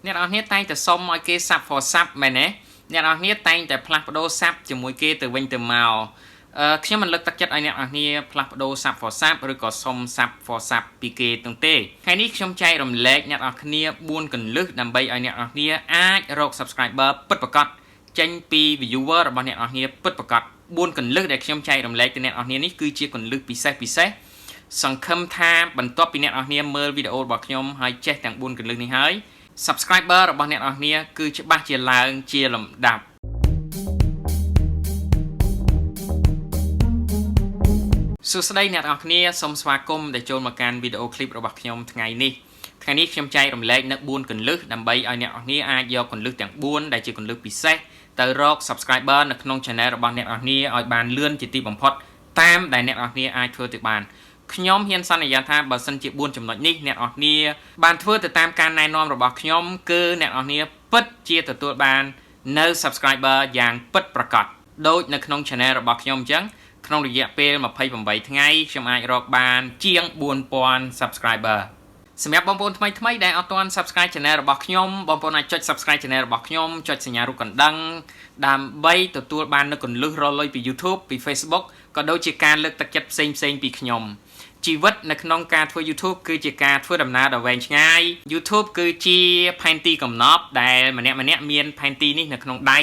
អ្នកនរគ្នាតែងតែសុំឲ្យគេ sub for sub មែនទេអ្នកនរគ្នាតែងតែផ្លាស់ប្ដូរ sub ជាមួយគេទៅវិញទៅមកខ្ញុំមិនលើកទឹកចិត្តឲ្យអ្នកនរគ្នាផ្លាស់ប្ដូរ sub for sub ឬក៏សុំ sub for sub ពីគេទាំងទេថ្ងៃនេះខ្ញុំចែករំលែកអ្នកនរគ្នា4គន្លឹះដើម្បីឲ្យអ្នកនរគ្នាអាចរក subscriber ពិតប្រាកដចេញពី viewer របស់អ្នកនរគ្នាពិតប្រាកដ4គន្លឹះដែលខ្ញុំចែករំលែកទៅអ្នកនរគ្នានេះគឺជាគន្លឹះពិសេសសង្ឃឹមថាបន្ទាប់ពីអ្នកនរគ្នាមើលវីដេអូរបស់ខ្ញុំហើយចេះទាំង4គន្លឹះនេះហើយ subscriber របស់អ្នកនរគ្នាគឺច្បាស់ជាឡើងជាលំដាប់សួស្តីអ្នកនរគ្នាសូមស្វាគមន៍ដែលចូលមកកាន់វីដេអូឃ្លីបរបស់ខ្ញុំថ្ងៃនេះខ្ញុំចែករំលែកនៅ4គន្លឹះដើម្បីឲ្យអ្នកនរគ្នាអាចយកគន្លឹះទាំង4ដែលជាគន្លឹះពិសេសទៅរក subscriber នៅក្នុង channel របស់អ្នកនរគ្នាឲ្យបានលឿនជាទីបំផុតតាមដែលអ្នកនរគ្នាអាចធ្វើទៅបានខ្ញុំហ៊ានសន្យាថាបើសិនជា4ចំណុចនេះអ្នកនរគ្នាបានធ្វើទៅតាមការណែនាំរបស់ខ្ញុំគឺអ្នកនរគ្នាពិតជាទទួលបាននៅ subscriber យ៉ាងពិតប្រាកដដូចនៅក្នុង channel របស់ខ្ញុំអញ្ចឹងក្នុងរយៈពេល28ថ្ងៃខ្ញុំអាចរកបានជាង 4000 subscriber សម្រាប់បងប្អូនថ្មីដែលអត់ទាន់ subscribe channel របស់ខ្ញុំបងប្អូនអាចចុច subscribe channel របស់ខ្ញុំចុចសញ្ញារូបកណ្ដឹងដើម្បីទទួលបាននូវគន្លឹះរលុយពី YouTube ពី Facebook ក៏ដូចជាការលើកទឹកចិត្តផ្សេងពីខ្ញុំជីវិតនៅក្នុងការធ្វើ YouTube គឺជាការធ្វើដំណើរដ៏វែងឆ្ងាយ YouTube គឺជាផែនទីកំណប់ដែលម្នាក់មានផែនទីនេះនៅក្នុងដៃ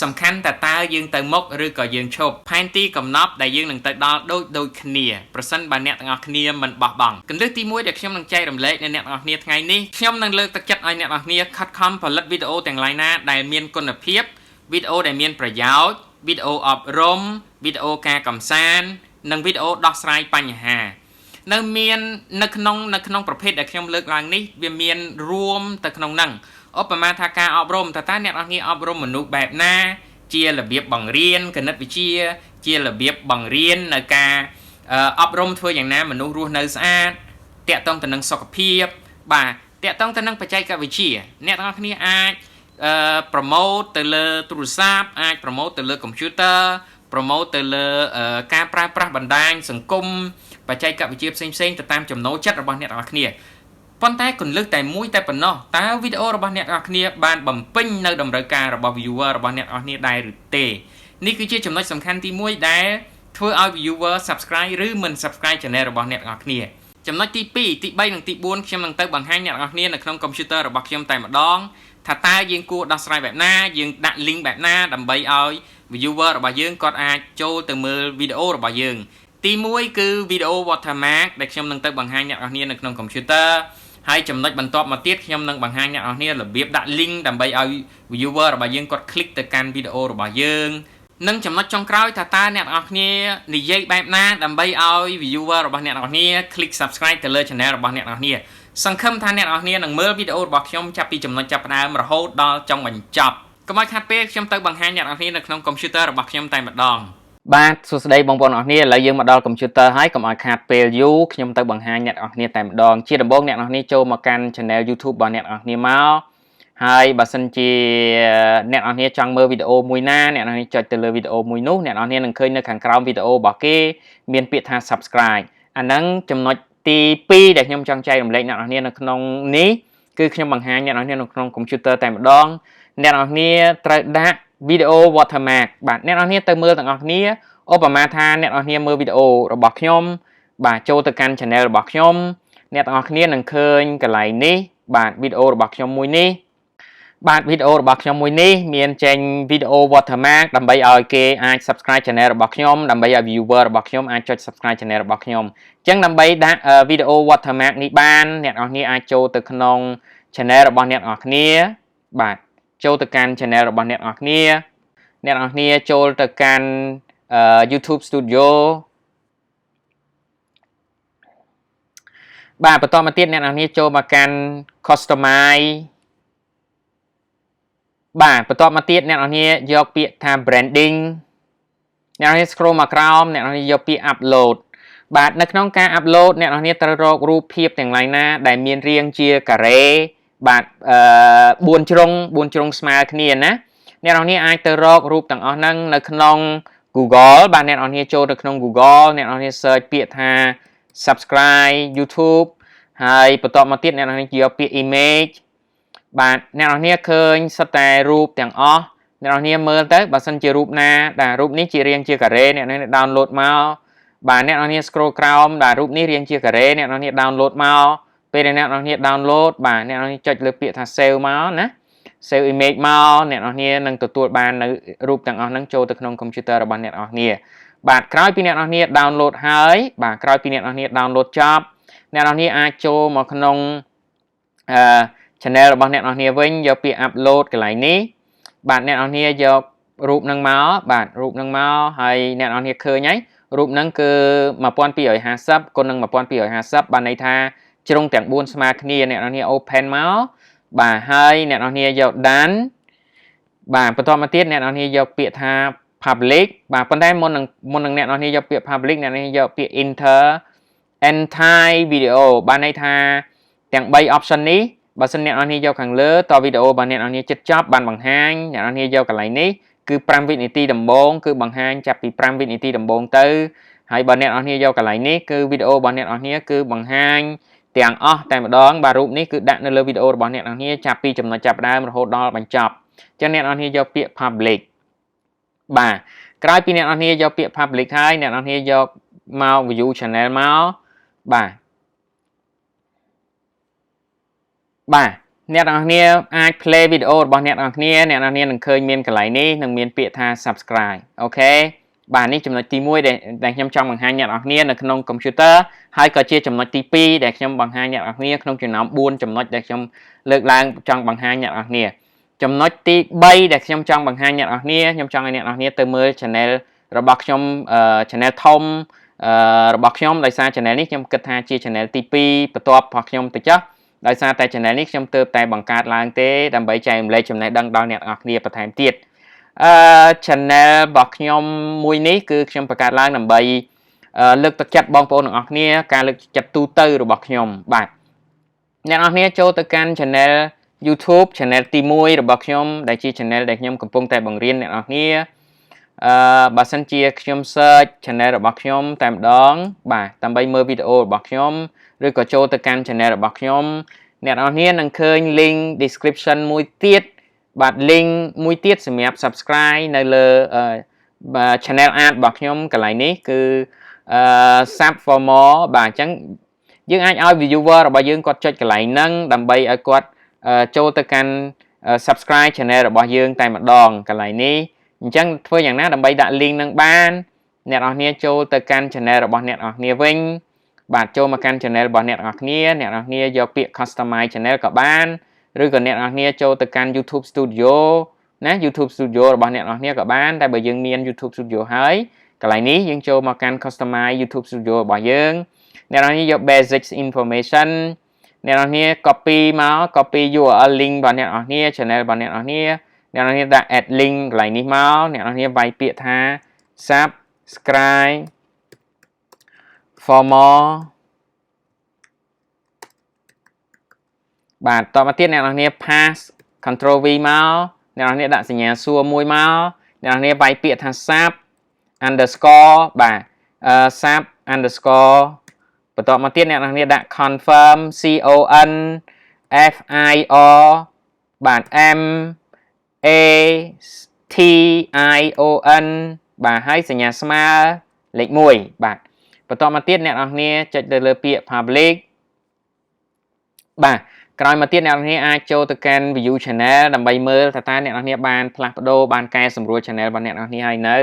សំខាន់តែតើយើងទៅមុខឬក៏យើងឈប់ផែនទីកំណប់ដែលយើងនឹងទៅដល់ដូចគ្នាប្រសិនបើអ្នកទាំងអស់គ្នាមិនបោះបង់គន្លឹះទី1ដែលខ្ញុំនឹងចែករំលែកដល់អ្នកទាំងអស់គ្នាថ្ងៃនេះខ្ញុំនឹងលើកទឹកចិត្តឲ្យអ្នកទាំងអស់គ្នាខិតខំផលិតវីដេអូទាំងឡាយណាដែលមានគុណភាពវីដេអូដែលមានប្រយោជន៍វីដេអូអប់រំវីដេអូការកម្សាន្តនិងវីដេអូដោះស្រាយបញ្ហានៅក្នុងប្រភេទដែលខ្ញុំលើកឡើងនេះវាមានរួមទៅក្នុងហ្នឹងឧបមាថាការអប់រំតើអ្នកនរគ្នាអប់រំមនុស្សបែបណាជារបៀបបង្រៀនគណិតវិទ្យាជារបៀបបង្រៀននៅការអប់រំធ្វើយ៉ាងណាមនុស្សរស់នៅស្អាតតាក់ទងទៅនឹងសុខភាពបាទតាក់ទងទៅនឹងបច្ចេកវិទ្យាអ្នកនរគ្នាអាចប្រម៉ូទទៅលើទូរស័ព្ទអាចប្រម៉ូទទៅលើកុំព្យូទ័រប្រម៉ូទទៅលើការប្រើប្រាស់បណ្ដាញសង្គមបច្ចេកវិទ្យាផ្សេងទៅតាមចំណូលចិត្តរបស់អ្នកនរគ្នាប៉ុន្តែគន្លឹះតែមួយតែប៉ុណ្ណោះតើវីដេអូរបស់អ្នកនរគ្នាបានបំពេញនៅតម្រូវការរបស់ viewer របស់អ្នកនរគ្នាដែរឬទេនេះគឺជាចំណុចសំខាន់ទី1ដែលធ្វើឲ្យ viewer subscribe ឬមិន subscribe channel របស់អ្នកនរគ្នាចំណុចទី2ទី3និងទី4ខ្ញុំនឹងទៅបង្ហាញអ្នកនរគ្នានៅក្នុងកុំព្យូទ័ររបស់ខ្ញុំតែម្ដងថាតើយើងគួរដោះស្រាយបែបណាយើងដាក់ link បែបណាដើម្បីឲ្យ viewer របស់យើងគាត់អាចចូលទៅមើលវីដេអូរបស់យើងទី1គឺវីដេអូ watermark ដែលខ្ញុំនឹងទៅបង្ហាញអ្នកនរគ្នានៅក្នុងកុំព្យូទ័រហើយចំណុចបន្ទាប់មកទៀតខ្ញុំនឹងបង្ហាញអ្នកនរគ្នារបៀបដាក់ link ដើម្បីឲ្យ viewer របស់យើងគាត់ click ទៅកាន់វីដេអូរបស់យើងនិងចំណុចចុងក្រោយថាតើអ្នកនរគ្នានិយាយបែបណាដើម្បីឲ្យ viewer របស់អ្នកនរគ្នា click subscribe ទៅលើ channel របស់អ្នកនរគ្នាសង្ឃឹមថាអ្នកនរគ្នានឹងមើលវីដេអូរបស់ខ្ញុំចាប់ពីចំណុចចាប់ផ្ដើមរហូតដល់ចុងបញ្ចប់កុំឲ្យខាតពេលខ្ញុំទៅបង្ហាញអ្នកនរគ្នានៅក្នុងកុំព្យូទ័ររបស់ខ្ញុំតែម្ដងបាទសួស្តីបងប្អូនអរគ្នាឥឡូវយើងមកដល់កុំព្យូទ័រហើយកុំឲ្យខាតពេលយូរខ្ញុំទៅបង្ហាញអ្នកនរគ្នាតែម្ដងជាដំបូងអ្នកនរគ្នាចូលមកកាន់ channel YouTube របស់អ្នកនរគ្នាមកហើយបើសិនជាអ្នកនរគ្នាចង់មើលវីដេអូមួយណាអ្នកនរគ្នាចុចទៅលើវីដេអូមួយនោះអ្នកនរគ្នានឹងឃើញនៅខាងក្រោមវីដេអូរបស់គេមានពាក្យថា subscribe អាហ្នឹងចំណុចទី2ដែលខ្ញុំចង់ចែករំលែកអ្នកនរគ្នានៅក្នុងនេះគឺខ្ញុំបង្ហាញអ្នកនរគ្នានៅក្នុងកុំព្យូទ័រតែម្ដងអ្នកនរគ្នាត្រូវដាក់វីដេអូ watermark បាទអ្នកនរគ្នាទៅមើលទាំងអស់គ្នាឧបមាថាអ្នកនរគ្នាមើលវីដេអូរបស់ខ្ញុំបាទចូលទៅកាន់ channel របស់ខ្ញុំអ្នកទាំងអស់គ្នានឹងឃើញកន្លែងនេះបាទវីដេអូរបស់ខ្ញុំមួយនេះបាទវីដេអូរបស់ខ្ញុំមួយនេះមានចេញវីដេអូ watermark ដើម្បីឲ្យគេអាច subscribe channel របស់ខ្ញុំដើម្បីឲ្យ viewer របស់ខ្ញុំអាចចុច subscribe channel របស់ខ្ញុំអញ្ចឹងដើម្បីដាក់វីដេអូ watermark នេះបានអ្នកនរគ្នាអាចចូលទៅក្នុង channel របស់អ្នកនរគ្នាបាទចូលទៅកាន់ channel របស់អ្នកនរគ្នាអ្នកនរគ្នាចូលទៅកាន់YouTube Studio បាទបន្តមកទៀតអ្នកនរគ្នាចូលមកកាន់ Customize បាទបន្តមកទៀតអ្នកនរគ្នាយកពាក្យថា Branding អ្នកនរគ្នា scroll មកក្រោមអ្នកនរគ្នាយកពាក្យ Upload បាទនៅក្នុងការ Upload អ្នកនរគ្នាត្រូវរករូបភាពទាំងឡាយណាដែលមានរាងជាការ៉េបាទ4ជ្រុងស្មើគ្នាណាអ្នកនរគ្នាអាចទៅរករូបទាំងអស់ហ្នឹងនៅក្នុង Google បាទអ្នកនរគ្នាចូលទៅក្នុង Google អ្នកនរគ្នា search ពាក្យថា subscribe YouTube ហើយបន្តមកទៀតអ្នកនរគ្នាយកពាក្យ image បាទអ្នកនរគ្នាឃើញសិតតែរូបទាំងអស់អ្នកនរគ្នាមើលទៅបើសិនជារូបណាដែលរូបនេះជារាងជាការ៉េអ្នកនរគ្នា download មកបាទអ្នកនរគ្នា scroll ក្រោមដែលរូបនេះរាងជាការ៉េអ្នកនរគ្នា download មកពេលដែលអ្នកនរគ្នា download បាទអ្នកនរគ្នាចុចលើពាក្យថា save មកណា save image មកអ្នកនរគ្នានឹងទទួលបាននៅរូបទាំងអស់ហ្នឹងចូលទៅក្នុង computer របស់អ្នកនរគ្នាបាទក្រោយពីអ្នកនរគ្នា download ហើយបាទក្រោយពីអ្នកនរគ្នា download ចប់អ្នកនរគ្នាអាចចូលមកក្នុងchannel របស់អ្នកនរគ្នាវិញយកពាក្យ upload កន្លែងនេះបាទអ្នកនរគ្នាយករូបនឹងមកបាទរូបនឹងមកហើយអ្នកនរគ្នាឃើញហើយរូបនឹងគឺ1250គុណនឹង1250បានន័យថាជ្រុងទាំង4ស្មើគ្នាអ្នកនរគ្នា open មកបាទហើយអ្នកនរគ្នាយក done បាទបន្តមកទៀតអ្នកនរគ្នាយកពាក្យថា public បាទប៉ុន្តែមុននឹងអ្នកនរគ្នាយកពាក្យ public អ្នកនរគ្នាយកពាក្យ enter entire video បានន័យថាទាំង3 option នេះបើសិនអ្នកនរគ្នាយកខាងលើតវីដេអូរបស់អ្នកនរគ្នាចិត្តចប់បានបង្ហាញអ្នកនរគ្នាយកកន្លែងនេះគឺ5វិនាទីដំបូងគឺបង្ហាញចាប់ពី5វិនាទីដំបូងទៅហើយបើអ្នកនរគ្នាយកកន្លែងនេះគឺវីដេអូរបស់អ្នកនរគ្នាគឺបង្ហាញទាំងអស់តែម្ដងបាទរូបនេះគឺដាក់នៅលើវីដេអូរបស់អ្នកនរគ្នាចាប់ពីចំណុចចាប់ដើមរហូតដល់បញ្ចប់អញ្ចឹងអ្នកនរគ្នាយកពាក្យ public បាទក្រោយពីអ្នកនរគ្នាយកពាក្យ public ហើយអ្នកនរគ្នាយកមក view channel មកបាទអ្នកនរគ្នាអាច play វីដេអូរបស់អ្នកនរគ្នានឹងឃើញមានកន្លែងនេះនឹងមានពាក្យថា subscribe អូខេបាទនេះចំណុចទី1ដែលខ្ញុំចង់បង្ហាញអ្នកនរគ្នានៅក្នុង computer ហើយក៏ជាចំណុចទី2ដែលខ្ញុំបង្ហាញអ្នកនរគ្នាក្នុងចំណោម4ចំណុចដែលខ្ញុំលើកឡើងចង់បង្ហាញអ្នកនរគ្នាចំណុចទី3ដែលខ្ញុំចង់បង្ហាញអ្នកនរគ្នាខ្ញុំចង់ឲ្យអ្នកនរគ្នាទៅមើល channel របស់ខ្ញុំchannel ធំរបស់ខ្ញុំដោយសារ channel នេះខ្ញុំគិតថាជា channel ទី2បន្ទាប់របស់ខ្ញុំទៅចុះដោយសារតែ channel នេះខ្ញុំទើបតែបង្កើតឡើងទេដើម្បីចែករំលែកចំណេះដឹងដល់អ្នកនរគ្នាបន្ថែមទៀតchannel របស់ខ្ញុំមួយនេះគឺខ្ញុំបង្កើតឡើងដើម្បីលើកទឹកចិត្តបងប្អូនទាំងអស់គ្នាការលើកទឹកចិត្តទូទៅរបស់ខ្ញុំបាទអ្នកនរគ្នាចូលទៅកាន់ channel YouTube channel ទី1របស់ខ្ញុំដែលជា channel ដែលខ្ញុំកំពុងតែបង្រៀនអ្នកនរគ្នាបើសិនជាខ្ញុំ search channel របស់ខ្ញុំតែម្ដងបាទដើម្បីមើលវីដេអូរបស់ខ្ញុំឬក៏ចូលទៅកាន់ channel របស់ខ្ញុំអ្នកនរគ្នានឹងឃើញ link description មួយទៀតបាទ link មួយទៀតសម្រាប់ subscribe នៅលើ channel ad របស់ខ្ញុំកន្លែងនេះគឺsub for more បាទអញ្ចឹងយើងអាចឲ្យ viewer របស់យើងគាត់ចុចកន្លែងហ្នឹងដើម្បីឲ្យគាត់ចូលទៅកាន់ subscribe channel របស់យើងតែម្ដងកន្លែងនេះអញ្ចឹងធ្វើយ៉ាងណាដើម្បីដាក់ link នឹងបានអ្នកនរគ្នាចូលទៅកាន់ channel របស់អ្នកនរគ្នាវិញបាទចូលមកកាន់ channel របស់អ្នកនរគ្នាយកពាក្យ customize channel ក៏បានឬក៏អ្នកនរគ្នាចូលទៅកាន់ YouTube Studio ណា YouTube Studio របស់អ្នកនរគ្នាក៏បានតែបើយើងមាន YouTube Studio ហើយកន្លែងនេះយើងចូលមកកាន់ customize YouTube Studio របស់យើងអ្នកនរគ្នាយក basic information អ្នកនរគ្នា copy URL link របស់អ្នកនរគ្នា channel របស់អ្នកនរគ្នាដាក់ add link កន្លែងនេះមកអ្នកនរគ្នាវាយពាក្យថា subscribe for more បាទតមកទៀតអ្នកនរគ្នា pass control V មកអ្នកនរគ្នាដាក់សញ្ញាសួរមួយមកអ្នកនរគ្នាវាយពាក្យថា sub underscore បាទsub underscore បន្ទាប់មកទៀតអ្នកនរគ្នាដាក់ confirm CON FIR បាទ MATION បាទហើយសញ្ញាស្មើលេខ1បាទបន្តមកទៀតអ្នកនរគ្នាចុចទៅលើពាក្យ public បាទក្រោយមកទៀតអ្នកនរគ្នាអាចចូលទៅកាន់ view channel ដើម្បីមើលថាតើអ្នកនរគ្នាបានផ្លាស់ប្ដូរបានកែសម្រួល channel របស់អ្នកនរគ្នាហើយនៅ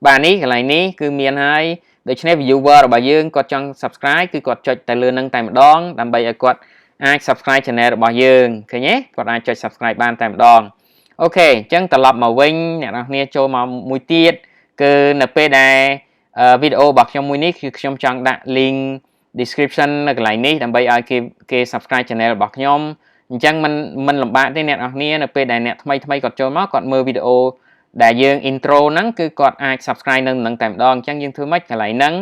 បាទនេះកន្លែងនេះគឺមានហើយដូច្នេះ viewer របស់យើងគាត់ចង់ subscribe គឺគាត់ចុចទៅលើនឹងតែម្ដងដើម្បីឲ្យគាត់អាច subscribe channel របស់យើងឃើញទេគាត់អាចចុច subscribe បានតែម្ដងអូខេអញ្ចឹងត្រឡប់មកវិញអ្នកនរគ្នាចូលមកមួយទៀតគឺនៅពេលដែលវីដេអូរបស់ខ្ញុំមួយនេះគឺខ្ញុំចង់ដាក់ link description នៅកន្លែងនេះដើម្បីឲ្យគេ subscribe channel របស់ខ្ញុំអញ្ចឹងមិនលំបាកទេអ្នកនរគ្នានៅពេលដែលអ្នកថ្មីគាត់ចូលមកគាត់មើលវីដេអូដែលយើង intro ហ្នឹងគឺគាត់អាច subscribe នឹងតែម្ដងអញ្ចឹងយើងធ្វើម៉េចកន្លែងហ្នឹង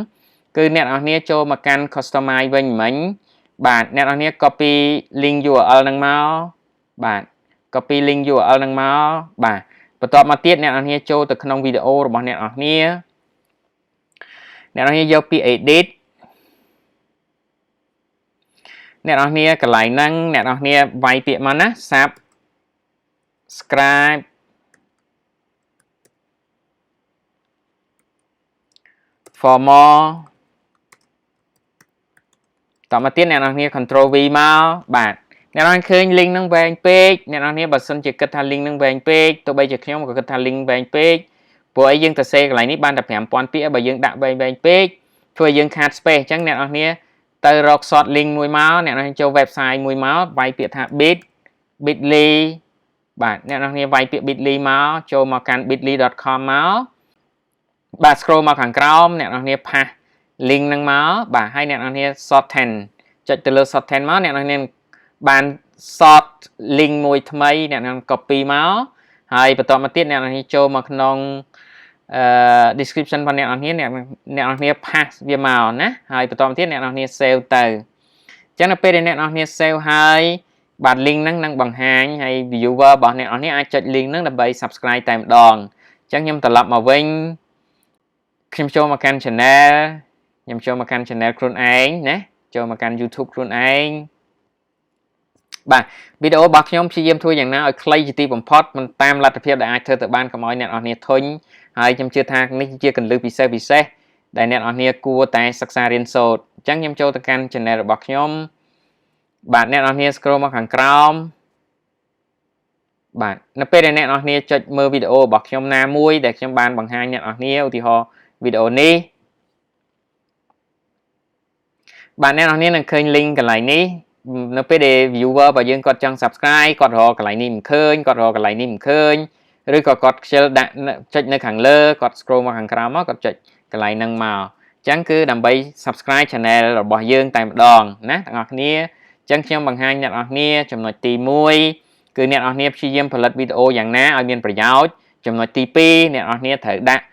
គឺអ្នកនរគ្នាចូលមកកាន់ customize វិញមិញបាទអ្នកនរគ្នា copy link URL ហ្នឹងមកបាទ copy link URL ហ្នឹងមកបាទបន្ទាប់មកទៀតអ្នកនរគ្នាចូលទៅក្នុងវីដេអូរបស់អ្នកនរគ្នាយកពាក្យ edit អ្នកនរគ្នាកន្លែងហ្នឹងអ្នកនរគ្នាវាយពាក្យមកណា sub subscribe for more តមកទៀតអ្នកនរគ្នា control V មកបាទអ្នកនរឃើញ link ហ្នឹងវែងពេកអ្នកនរគ្នាបើសិនជាគិតថា link ហ្នឹងវែងពេកទោះបីជាខ្ញុំក៏គិតថា link វែងពេកព្រោះអីយើងទៅសេកន្លែងនេះបានតែ 5000 ពាក្យបើយើងដាក់វែងពេកធ្វើយើងខាត space អញ្ចឹងអ្នកនរគ្នាទៅរក short link មួយមកអ្នកនរគ្នាចូល website មួយមកវាយពាក្យថា bit.ly បាទអ្នកនរគ្នាវាយពាក្យ bit.ly មកចូលមកកាន់ bit.ly.com មកបាទ scroll មកខាងក្រោមអ្នកនរគ្នាផាស link ហ្នឹងមកបាទហើយអ្នកនរគ្នា shorten ចុចទៅលើ shorten មកអ្នកនរគ្នាបាន short link មួយថ្មីអ្នកនរ copy មកហើយបន្តមកទៀតអ្នកនរគ្នាចូលមកក្នុង description របស់អ្នកនរគ្នាផាសវាមកណាហើយបន្តមកទៀតអ្នកនរគ្នា save ទៅអញ្ចឹងនៅពេលដែលអ្នកនរគ្នា save ហើយបាទ link ហ្នឹងនឹងបង្ហាញហើយ viewer របស់អ្នកនរគ្នាអាចចុច link ហ្នឹងដើម្បី subscribe តែម្ដងអញ្ចឹងខ្ញុំត្រឡប់មកវិញខ្ញុំចូលមកកាន់ channel ខ្ញុំចូលមកកាន់ channel ខ្លួនឯងណាចូលមកកាន់ YouTube ខ្លួនឯងបាទវីដេអូរបស់ខ្ញុំព្យាយាមធ្វើយ៉ាងណាឲ្យខ្លីជាទីបំផុតមិនតាមលទ្ធភាពដែលអាចធ្វើទៅបានកុំឲ្យអ្នកនរគ្នាធុញហើយខ្ញុំជឿថានេះជាគន្លឹះពិសេសដែលអ្នកនរគ្នាគួរតែសិក្សារៀនសូត្រអញ្ចឹងខ្ញុំចូលទៅកាន់ channel របស់ខ្ញុំបាទអ្នកនរគ្នា scroll មកខាងក្រោមបាទនៅពេលដែលអ្នកនរគ្នាចុចមើលវីដេអូរបស់ខ្ញុំណាមួយដែលខ្ញុំបានបង្ហាញអ្នកនរគ្នាឧទាហរណ៍វីដេអូនេះបាទអ្នកនរគ្នានឹងឃើញ link កន្លែងនេះនៅពេលដែល viewer របស់យើងគាត់ចង់ subscribe គាត់រកកន្លែងនេះមិនឃើញគាត់រកកន្លែងនេះមិនឃើញឬក៏គាត់ខ្ជិលដាក់ចុចនៅខាងលើគាត់ scroll មកខាងក្រោមមកគាត់ចុចកន្លែងហ្នឹងមកអញ្ចឹងគឺដើម្បី subscribe channel របស់យើងតែម្ដងណាទាំងអស់គ្នាអញ្ចឹងខ្ញុំបង្ហាញអ្នកនរគ្នាចំណុចទី1គឺអ្នកនរគ្នាព្យាយាមផលិតវីដេអូយ៉ាងណាឲ្យមានប្រយោជន៍ចំណុចទី2អ្នកនរគ្នាត្រូវដាក់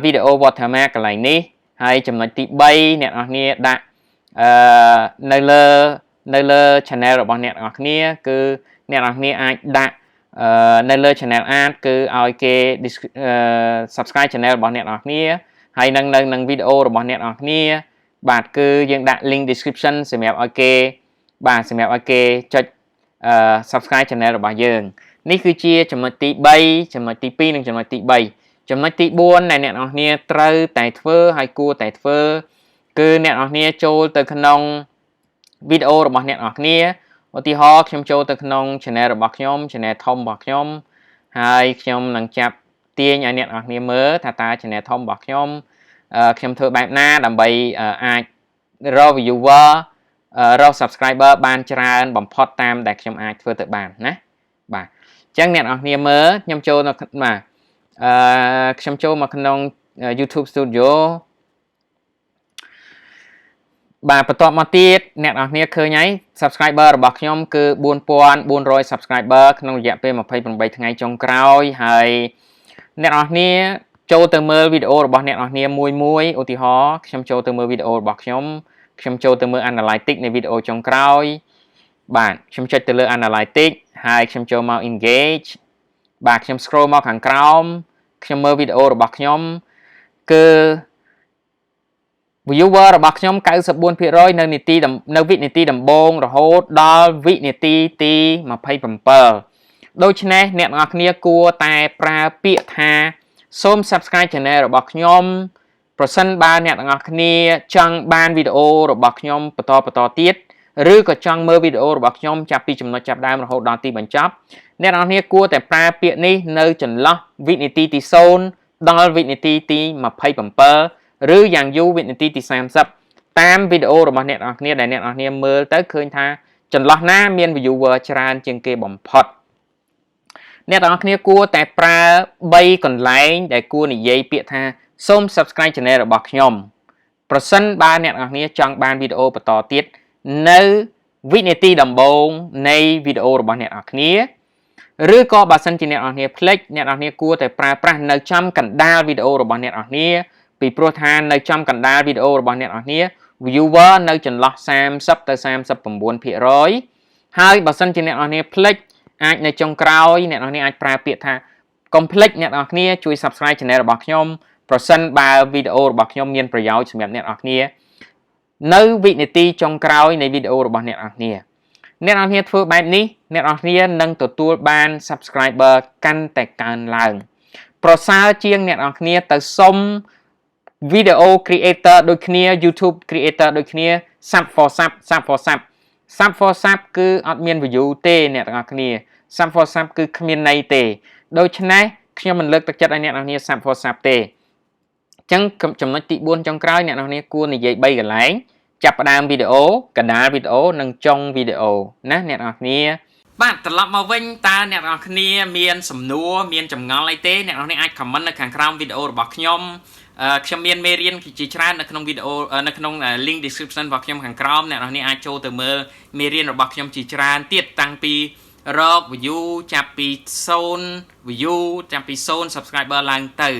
វីដេអូ watermark កន្លែងនេះហើយចំណុចទី3អ្នកនរគ្នាដាក់នៅលើ channel របស់អ្នកនរគ្នាគឺអ្នកនរគ្នាអាចដាក់នៅលើ channel ad គឺឲ្យគេ subscribe channel របស់អ្នកនរគ្នាហើយនឹងវីដេអូរបស់អ្នកនរគ្នាបាទគឺយើងដាក់ link description សម្រាប់ឲ្យគេបាទសម្រាប់ឲ្យគេចុចsubscribe channel របស់យើងនេះគឺជាចំណុចទី3ចំណុចទី2និងចំណុចទី3ចំណុចទី4ដែលអ្នកនរគ្នាត្រូវតែធ្វើហើយគួរតែធ្វើគឺអ្នកនរគ្នាចូលទៅក្នុងវីដេអូរបស់អ្នកនរគ្នាឧទាហរណ៍ខ្ញុំចូលទៅក្នុង channel របស់ខ្ញុំ channel ធំរបស់ខ្ញុំហើយខ្ញុំនឹងចាប់ទាញឲ្យអ្នកនរគ្នាមើលថាតើ channel ធំរបស់ខ្ញុំធ្វើបែបណាដើម្បីអាចរក viewer រក subscriber បានច្រើនបំផុតតាមដែលខ្ញុំអាចធ្វើទៅបានណាបាទអញ្ចឹងអ្នកនរគ្នាមើលខ្ញុំចូលនៅបាទខ្ញុំចូលមកក្នុង YouTube Studio បាទបន្ទាប់មកទៀតអ្នកនរគ្នាឃើញហើយ subscriber របស់ខ្ញុំគឺ 4400 subscriber ក្នុងរយៈពេល28ថ្ងៃចុងក្រោយហើយអ្នកនរគ្នាចូលទៅមើលវីដេអូរបស់អ្នកនរគ្នាមួយឧទាហរណ៍ខ្ញុំចូលទៅមើលវីដេអូរបស់ខ្ញុំចូលទៅមើល analytics នៃវីដេអូចុងក្រោយបាទខ្ញុំចុចទៅលើ analytics ហើយខ្ញុំចូលមក engage បាទខ្ញុំ scroll មកខាងក្រោមខ្ញុំមើលវីដេអូរបស់ខ្ញុំគឺ viewer របស់ខ្ញុំ 94% នៅវិនាទីដំបូងរហូតដល់វិនាទីទី27ដូច្នេះអ្នកនរគ្នាគួរតែប្រើពាក្យថាសូម subscribe channel របស់ខ្ញុំប្រសិនបើអ្នកទាំងអស់គ្នាចង់បានវីដេអូរបស់ខ្ញុំបន្តទៀតឬក៏ចង់មើលវីដេអូរបស់ខ្ញុំចាប់ពីចំណុចចាប់ដើមរហូតដល់ទីបញ្ចប់អ្នកទាំងអស់គ្នាគួរតែប្រើពាក្យនេះនៅចន្លោះវិនាទីទី0ដល់វិនាទីទី27ឬយ៉ាងយូរវិនាទីទី30តាមវីដេអូរបស់អ្នកទាំងអស់គ្នាដែលអ្នកទាំងអស់គ្នាមើលទៅឃើញថាចន្លោះណាមាន viewer ច្រើនជាងគេបំផុតអ្នកទាំងអស់គ្នាគួរតែប្រើ3កន្លែងដែលគួរនិយាយពាក្យថាសូម subscribe channel របស់ខ្ញុំប្រសិនបើអ្នកទាំងអស់គ្នាចង់បានវីដេអូបន្តទៀតនៅវិនាទីដំបូងនៃវីដេអូរបស់អ្នកទាំងអស់គ្នាឬក៏បើសិនជាអ្នកទាំងអស់គ្នាភ្លេចអ្នកទាំងអស់គ្នាគួរតែប្រើប្រាស់នៅចំកណ្ដាលវីដេអូរបស់អ្នកទាំងអស់គ្នាពីព្រោះថានៅចំកណ្ដាលវីដេអូរបស់អ្នកទាំងអស់គ្នា viewer នៅចន្លោះ30ទៅ39%ហើយបើសិនជាអ្នកទាំងអស់គ្នាភ្លេចអាចនៅចុងក្រោយអ្នកទាំងអស់គ្នាអាចប្រើពាក្យថាកុំភ្លេចអ្នកទាំងអស់គ្នាជួយ subscribe channel របស់ខ្ញុំប្រសិនបើវីដេអូរបស់ខ្ញុំមានប្រយោជន៍សម្រាប់អ្នកទាំងអស់គ្នានៅវិនាទីចុងក្រោយនៃវីដេអូរបស់អ្នកទាំងអស់គ្នាអ្នកទាំងអស់គ្នាធ្វើបែបនេះ អ្នកនរគ្នានឹងទទួលបាន subscriber កាន់តែកើនឡើងប្រសើរជាងអ្នកនរគ្នាទៅសុំ video creator ដូចគ្នា YouTube creator ដូចគ្នា sub for sub គឺអត់មាន view ទេអ្នកទាំងអស់គ្នា sub for sub គឺគ្មានន័យទេដូច្នេះខ្ញុំមិនលើកទឹកចិត្តឲ្យអ្នកនរគ្នា sub for sub ទេអញ្ចឹងចំណុចទី4ចុងក្រោយអ្នកនរគ្នាគួរនិយាយ3កន្លែងចាប់ផ្ដើមវីដេអូកណ្ដាលវីដេអូនិងចុងវីដេអូណាអ្នកនរគ្នាបាទត្រឡប់មកវិញតើអ្នកនរគ្នាមានសំណួរមានចម្ងល់អីទេអ្នកនរគ្នាអាច comment នៅខាងក្រោមវីដេអូរបស់ខ្ញុំខ្ញុំមានមេរៀនជាច្រើននៅក្នុងវីដេអូនៅក្នុង link description របស់ខ្ញុំខាងក្រោមអ្នកនរគ្នាអាចចូលទៅមើលមេរៀនរបស់ខ្ញុំជាច្រើនទៀតតាំងពីរក view ចាប់ពី0 view ចាប់ពី0 subscriber ឡើងទៅ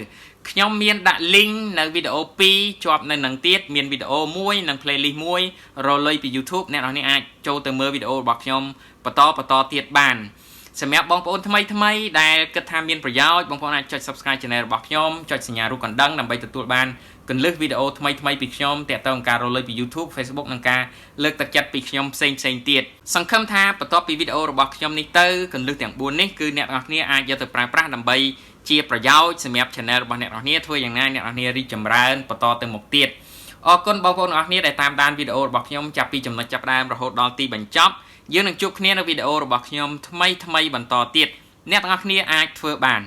ខ្ញុំមានដាក់ link នៅវីដេអូ2ជាប់នៅនឹងទៀតមានវីដេអូ1និង playlist 1រលុយពី YouTube អ្នកនរគ្នាអាចចូលទៅមើលវីដេអូរបស់ខ្ញុំបន្តទៀតបានសម្រាប់បងប្អូនថ្មីដែលគិតថាមានប្រយោជន៍បងប្អូនអាចចុច subscribe channel របស់ខ្ញុំចុចសញ្ញារូបកណ្ដឹងដើម្បីទទួលបានគន្លឹះវីដេអូថ្មីពីខ្ញុំទាក់ទងនឹងការរលុយពី YouTube Facebook និងការលើកទឹកចិត្តពីខ្ញុំផ្សេងទៀតសង្ឃឹមថាបន្ទាប់ពីវីដេអូរបស់ខ្ញុំនេះទៅគន្លឹះទាំង4នេះគឺអ្នកនរគ្នាអាចយកទៅប្រើប្រាស់ដើម្បីជាប្រយោជន៍សម្រាប់ channel របស់អ្នកនរគ្នាធ្វើយ៉ាងណាអ្នកនរគ្នារីកចម្រើនបន្តទៅមុខទៀតអរគុណបងប្អូនទាំងអស់គ្នាដែលតាមដានវីដេអូរបស់ខ្ញុំចាប់ពីចំណុចចាប់ផ្ដើមរហូតដល់ទីបញ្ចប់យើងនឹងជួបគ្នានៅវីដេអូរបស់ខ្ញុំថ្មីបន្តទៀតអ្នកទាំងអស់គ្នាអាចធ្វើបាន